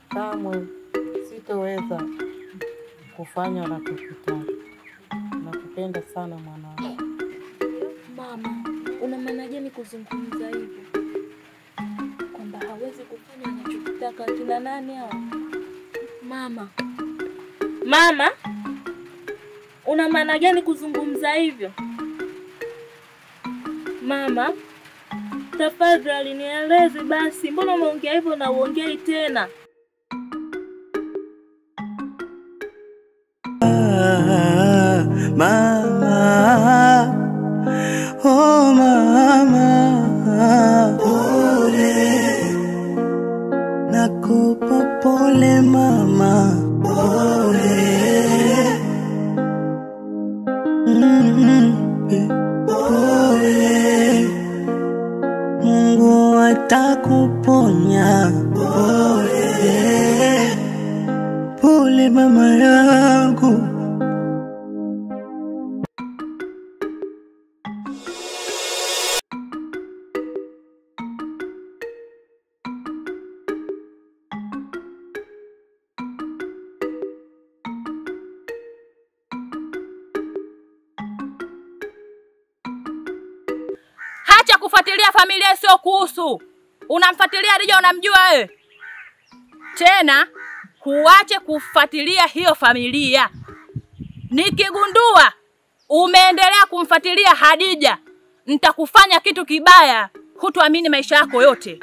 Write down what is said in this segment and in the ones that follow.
kamwe sitoweza kufanya unachokitaka. Nakupenda sana mwanangu. Mama, una maana gani kuzungumza hivyo? Kwamba hawezi kufanya anachotaka kina nani hao? Mama. Mama, una maana gani kuzungumza hivyo? Mama, tafadhali nieleze basi, mbona umeongea hivyo na uongei tena? Mama, oh mama, pole, nakupa pole mama, pole, pole, Mungu atakuponya, pole, pole mama yangu. Acha kufuatilia familia sio kuhusu. Unamfuatilia Hadija unamjua wewe? Tena huache kufuatilia hiyo familia. Nikigundua umeendelea kumfuatilia Hadija, nitakufanya kitu kibaya, hutoamini maisha yako yote.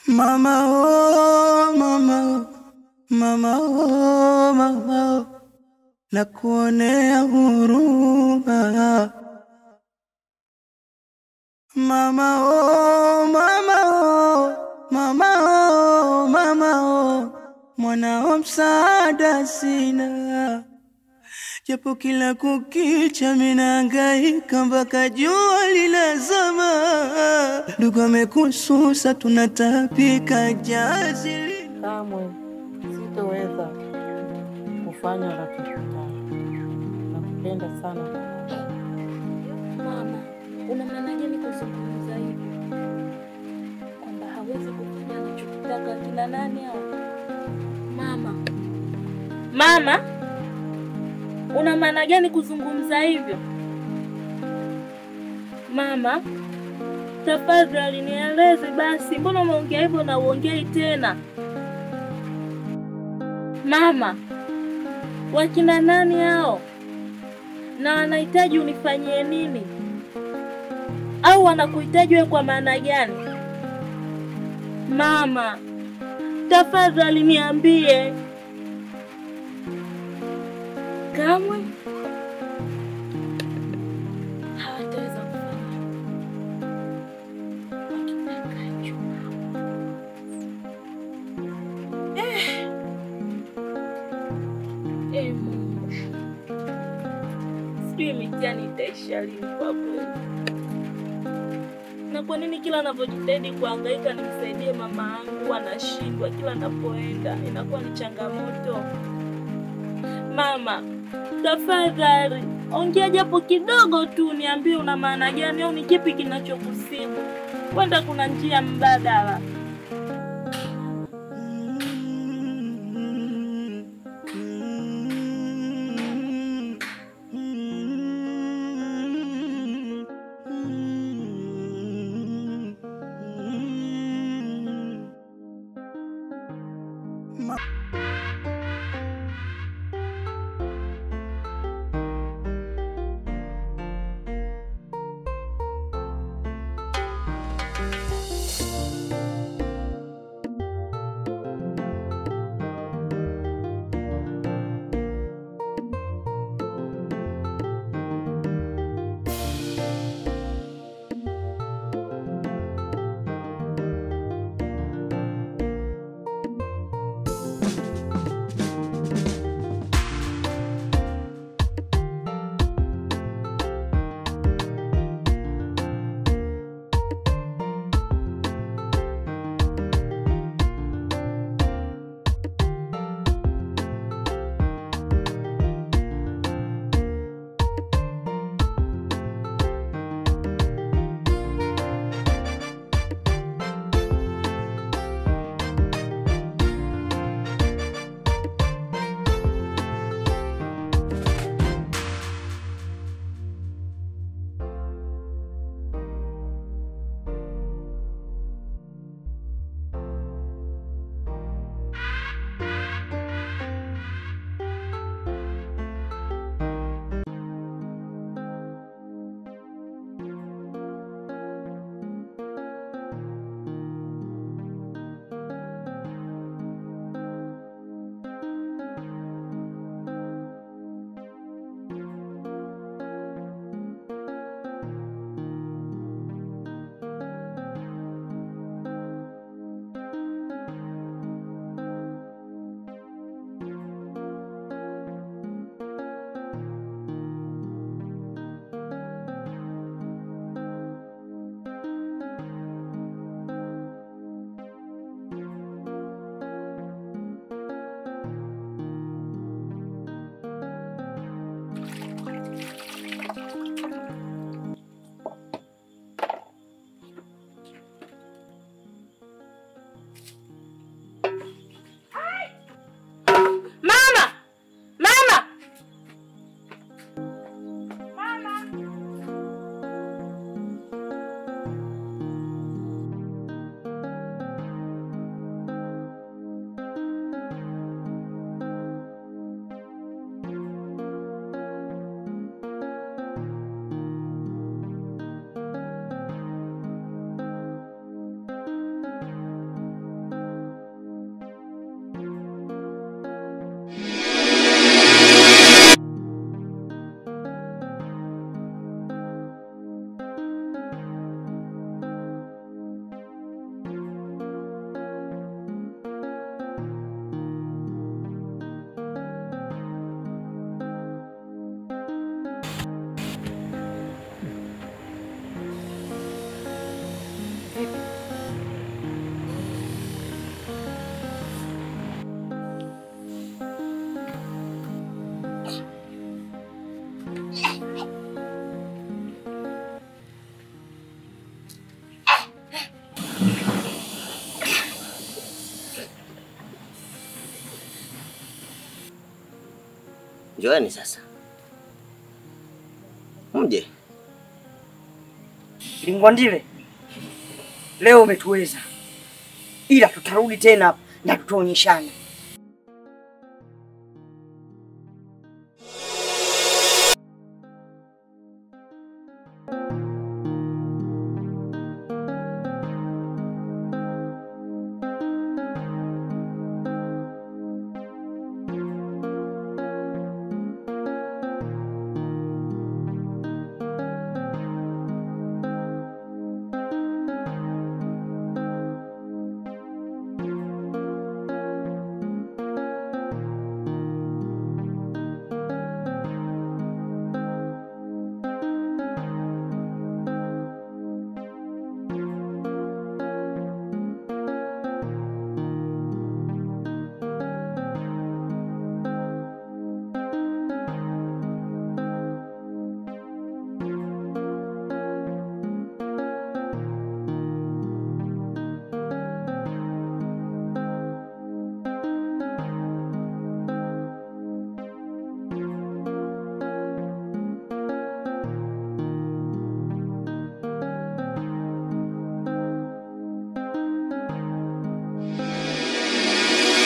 Mama oh, mama oh, mama oh, mama oh, nakuonea huruma. Mama oh, mama oh, mama oh, mama oh, mwanao msaada sina. Japo kila kukicha minahangaika mpaka jua linazama. Ndugu amekususa tunatapika jazili. Kamwe sitoweza kufanya unachokitaka. Nakupenda sana Mama, una maana gani kuzungumza hivi? Kwamba hawezi kufanya anachokitaka kina nani hao? Mama, una maana gani kuzungumza hivyo? Mama, tafadhali nieleze basi, mbona umeongea hivyo na uongei tena? Mama, wakina nani hao? Na wanahitaji unifanyie nini? Au wanakuhitaji wewe kwa maana gani? Mama, tafadhali niambie. Kamwe hawataweza kufanya wakitakacho. Mungu, sijui mitihani itaisha lini kwa kweli. Na kwa nini kila ninapojitahidi kuhangaika nimsaidie mama yangu anashindwa? Kila ninapoenda inakuwa ni changamoto. Mama, tafadhali ongea japo kidogo tu, niambie una maana gani au ni kipi kinachokusibu. Kwenda kuna njia mbadala. Njooni sasa. Mje. Lingwandile, leo umetuweza. Ila tutarudi tena na tutaonyeshana.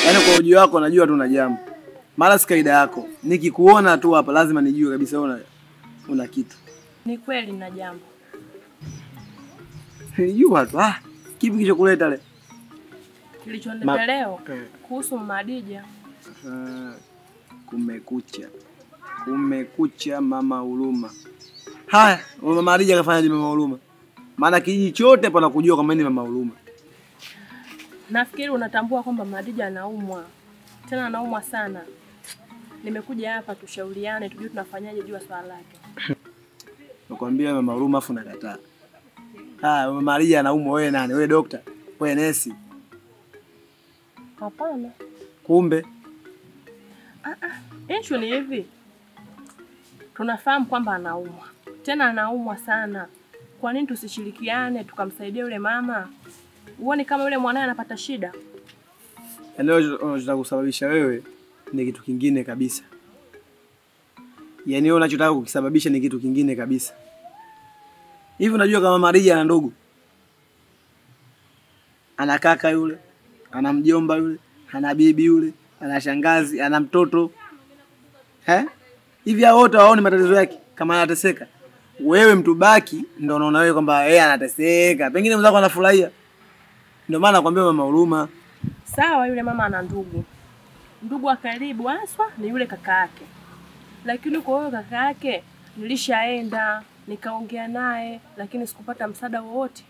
Yaani kwa ujio wako najua tu una jambo. Mara si kaida yako. Nikikuona tu hapa lazima nijue kabisa una kitu. Ni kweli na jambo. Nijua tu. Kipi kilichokuleta leo? Kilichonileta leo kuhusu Madija. Kumekucha Mama Huruma. Haya, Mama Madija kafanya nini Mama Huruma? Maana kijiji chote pana kujua kama ni Mama Huruma. Nafikiri unatambua kwamba Madija anaumwa. Tena anaumwa sana. Nimekuja hapa tushauriane tujue tunafanyaje juu ya swala lake. Nakwambia Mama Huruma afu nakataa. Mama Madija anaumwa, wewe nani? Wewe dokta? Wewe nesi? Hapana. Kumbe Issue ni hivi. Tunafahamu kwamba anaumwa. Tena anaumwa sana. Kwa nini tusishirikiane tukamsaidia yule mama? Uone kama yule mwanae anapata shida. Unachotaka kusababisha wewe ni kitu kingine kabisa. Yaani wewe unachotaka kukisababisha ni kitu kingine kabisa. Hivi unajua kama Madija ana ndugu? Ana kaka yule, ana mjomba yule, ana bibi yule, ana shangazi, ana mtoto. Hivi hao wote waone matatizo yake kama anateseka. Wewe mtu baki ndio unaona wewe kwamba yeye anateseka. Pengine mzako anafurahia. Ndio maana nakwambia Mama Huruma. Sawa, yule mama ana ndugu. Ndugu wa karibu haswa ni yule kaka yake. Lakini kwa huyo kaka yake nilishaenda, nikaongea naye, lakini sikupata msaada wowote.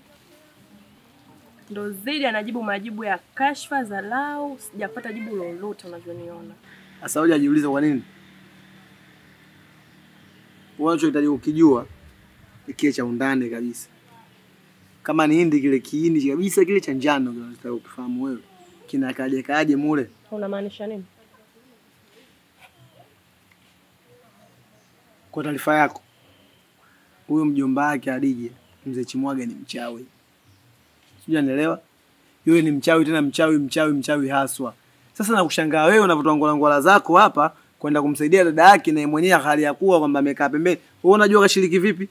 Ndio zidi anajibu majibu ya kashfa za lao, sijapata jibu lolote unavyoniona. Sasa hoja jiulize kwa nini? Unachohitaji ukijua kile cha undani kabisa. Kama ni hindi kile kiini kabisa kile cha njano unataka ukifahamu wewe. Kinakaje mule. Unamaanisha nini? Kwa taarifa yako, huyo mjomba wake Adija, Mzee Chimwaga ni mchawi. Sijui unaelewa? Yule ni mchawi tena mchawi haswa. Sasa nakushangaa wewe unavotoa ngola zako hapa kwenda kumsaidia dada yake na mwenyewe hali ya kuwa kwamba amekaa pembeni. Wewe unajua kashiriki vipi?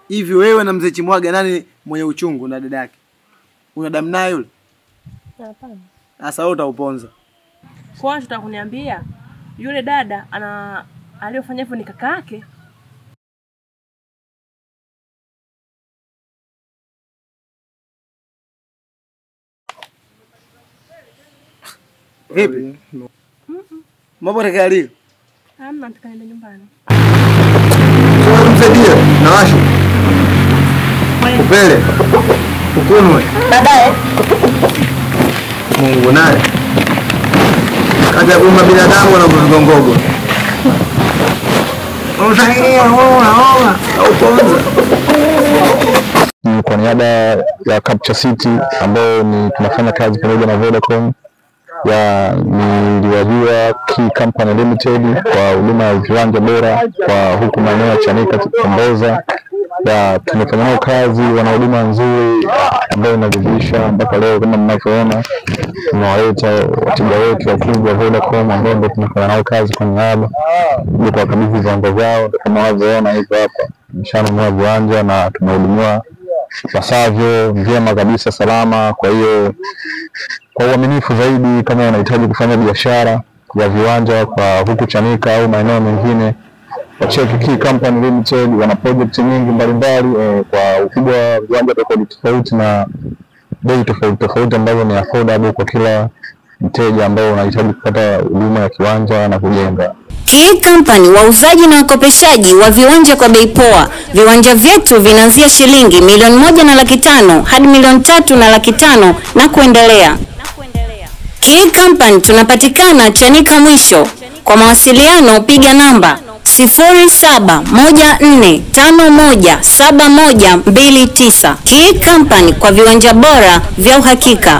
Hivi wewe na Mzee Chimwaga nani mwenye uchungu na dada yake? Una damu naye yule? Hapana. Sasa wewe utauponza. Kwa nini tutakuniambia yule dada aliyofanya hivyo ni kaka yake? Vipi? Mambo tayari. Hamna, nitakaenda nyumbani. Msaidie na washu. Upele. Ukunwe. Baadaye Mungu naye. Kaja kuma binadamu na kugongogo. Unasaidia ona. Au kwanza. Kwa niaba ya Capture City ambao ni tunafanya kazi pamoja na Vodacom niliwajua Key Company Limited kwa huduma ya viwanja bora kwa huku maeneo ya Chanika Komboza tumefanya nao kazi, wana huduma nzuri ambayo inaridhisha mpaka leo. Kama mnavyoona, tunawaleta wateja wetu wakubwa Vodacom ambao ndio tunafanya nao kazi kwa niaba, ndio kuwakabidhi viwanja vyao. Kama mnavyoona hivyo hapa, tumeshanunua viwanja na tumehudumiwa pasavyo vyema kabisa, salama. Kwa hiyo kwa uaminifu zaidi, kama unahitaji kufanya biashara ya viwanja kwa huku Chanika au maeneo mengine, wacheki Key Company Limited. Wana project nyingi mbalimbali kwa ukubwa wa viwanja tofauti na bei tofauti ambazo ni affordable kwa kila mteja ambao unahitaji kupata huduma ya kiwanja na kujenga. Key Company, wauzaji na wakopeshaji wa viwanja kwa bei poa. Viwanja vyetu vinaanzia shilingi 1,500,000 hadi 3,500,000 na kuendelea. Key Company tunapatikana Chanika mwisho. Kwa mawasiliano piga namba 0714517129. Key Company, kwa viwanja bora vya uhakika.